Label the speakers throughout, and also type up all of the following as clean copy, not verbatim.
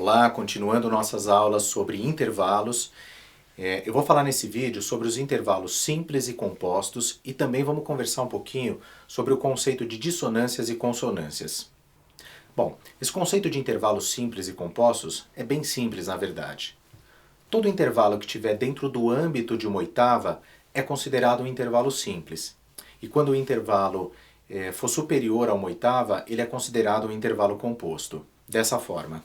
Speaker 1: Olá, continuando nossas aulas sobre intervalos. Eu vou falar nesse vídeo sobre os intervalos simples e compostos e também vamos conversar um pouquinho sobre o conceito de dissonâncias e consonâncias. Bom, esse conceito de intervalos simples e compostos é bem simples na verdade. Todo intervalo que estiver dentro do âmbito de uma oitava é considerado um intervalo simples. E quando o intervalo for superior a uma oitava, ele é considerado um intervalo composto. Dessa forma.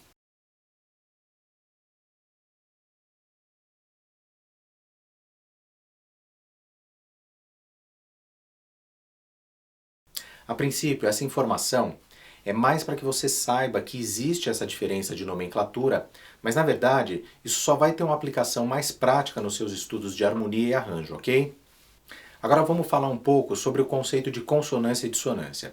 Speaker 1: A princípio, essa informação é mais para que você saiba que existe essa diferença de nomenclatura, mas na verdade isso só vai ter uma aplicação mais prática nos seus estudos de harmonia e arranjo, ok? Agora vamos falar um pouco sobre o conceito de consonância e dissonância.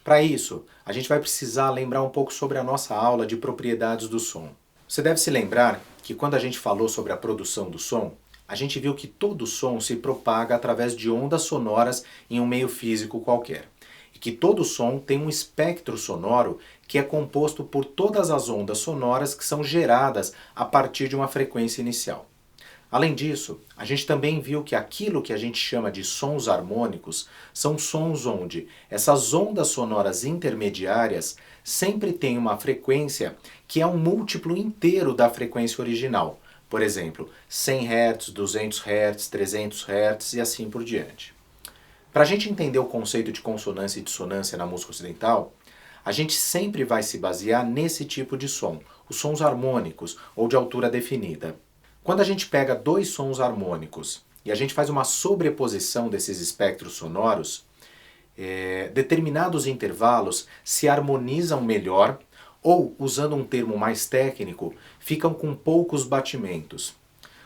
Speaker 1: Para isso, a gente vai precisar lembrar um pouco sobre a nossa aula de propriedades do som. Você deve se lembrar que quando a gente falou sobre a produção do som, a gente viu que todo som se propaga através de ondas sonoras em um meio físico qualquer. E que todo som tem um espectro sonoro que é composto por todas as ondas sonoras que são geradas a partir de uma frequência inicial. Além disso, a gente também viu que aquilo que a gente chama de sons harmônicos são sons onde essas ondas sonoras intermediárias sempre têm uma frequência que é um múltiplo inteiro da frequência original. Por exemplo, 100 Hz, 200 Hz, 300 Hz e assim por diante. Para a gente entender o conceito de consonância e dissonância na música ocidental, a gente sempre vai se basear nesse tipo de som, os sons harmônicos ou de altura definida. Quando a gente pega dois sons harmônicos e a gente faz uma sobreposição desses espectros sonoros, determinados intervalos se harmonizam melhor ou, usando um termo mais técnico, ficam com poucos batimentos.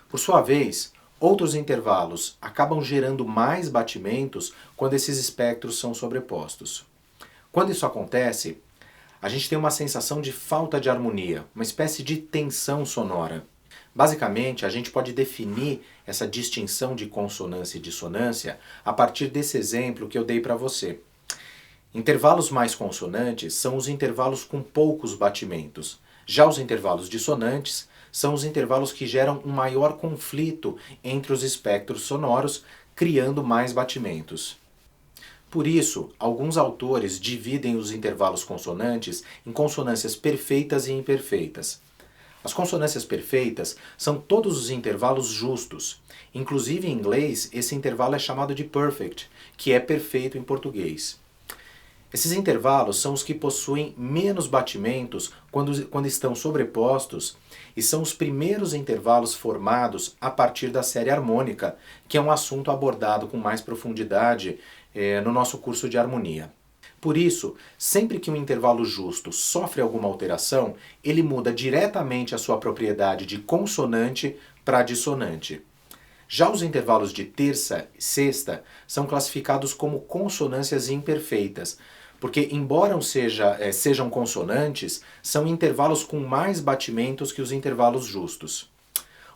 Speaker 1: Por sua vez, outros intervalos acabam gerando mais batimentos quando esses espectros são sobrepostos. Quando isso acontece, a gente tem uma sensação de falta de harmonia, uma espécie de tensão sonora. Basicamente, a gente pode definir essa distinção de consonância e dissonância a partir desse exemplo que eu dei para você. Intervalos mais consonantes são os intervalos com poucos batimentos. Já os intervalos dissonantes são os intervalos que geram um maior conflito entre os espectros sonoros, criando mais batimentos. Por isso, alguns autores dividem os intervalos consonantes em consonâncias perfeitas e imperfeitas. As consonâncias perfeitas são todos os intervalos justos. Inclusive em inglês, esse intervalo é chamado de perfect, que é perfeito em português. Esses intervalos são os que possuem menos batimentos quando estão sobrepostos e são os primeiros intervalos formados a partir da série harmônica, que é um assunto abordado com mais profundidade no nosso curso de harmonia. Por isso, sempre que um intervalo justo sofre alguma alteração, ele muda diretamente a sua propriedade de consonante para dissonante. Já os intervalos de terça e sexta são classificados como consonâncias imperfeitas, porque, embora sejam consonantes, são intervalos com mais batimentos que os intervalos justos.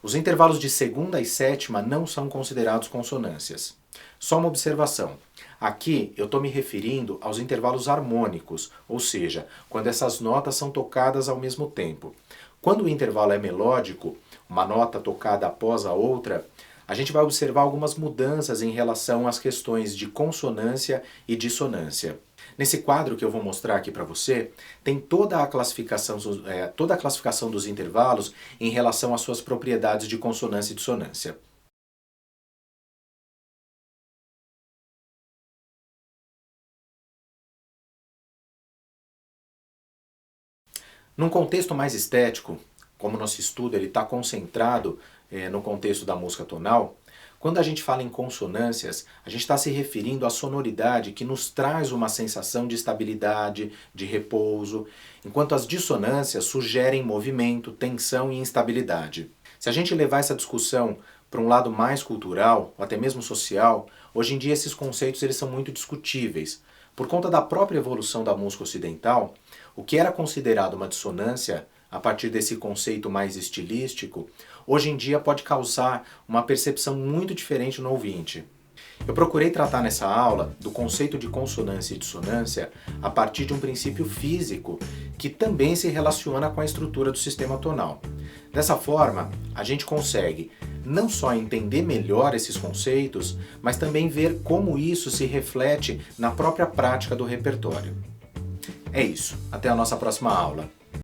Speaker 1: Os intervalos de segunda e sétima não são considerados consonâncias. Só uma observação. Aqui eu estou me referindo aos intervalos harmônicos, ou seja, quando essas notas são tocadas ao mesmo tempo. Quando o intervalo é melódico, uma nota tocada após a outra, a gente vai observar algumas mudanças em relação às questões de consonância e dissonância. Nesse quadro que eu vou mostrar aqui para você, tem toda a classificação dos intervalos em relação às suas propriedades de consonância e dissonância. Num contexto mais estético, como nosso estudo está concentrado no contexto da música tonal, quando a gente fala em consonâncias, a gente está se referindo à sonoridade que nos traz uma sensação de estabilidade, de repouso, enquanto as dissonâncias sugerem movimento, tensão e instabilidade. Se a gente levar essa discussão para um lado mais cultural, ou até mesmo social, hoje em dia esses conceitos eles são muito discutíveis. Por conta da própria evolução da música ocidental, o que era considerado uma dissonância, a partir desse conceito mais estilístico, hoje em dia pode causar uma percepção muito diferente no ouvinte. Eu procurei tratar nessa aula do conceito de consonância e dissonância a partir de um princípio físico que também se relaciona com a estrutura do sistema tonal. Dessa forma, a gente consegue não só entender melhor esses conceitos, mas também ver como isso se reflete na própria prática do repertório. É isso, até a nossa próxima aula.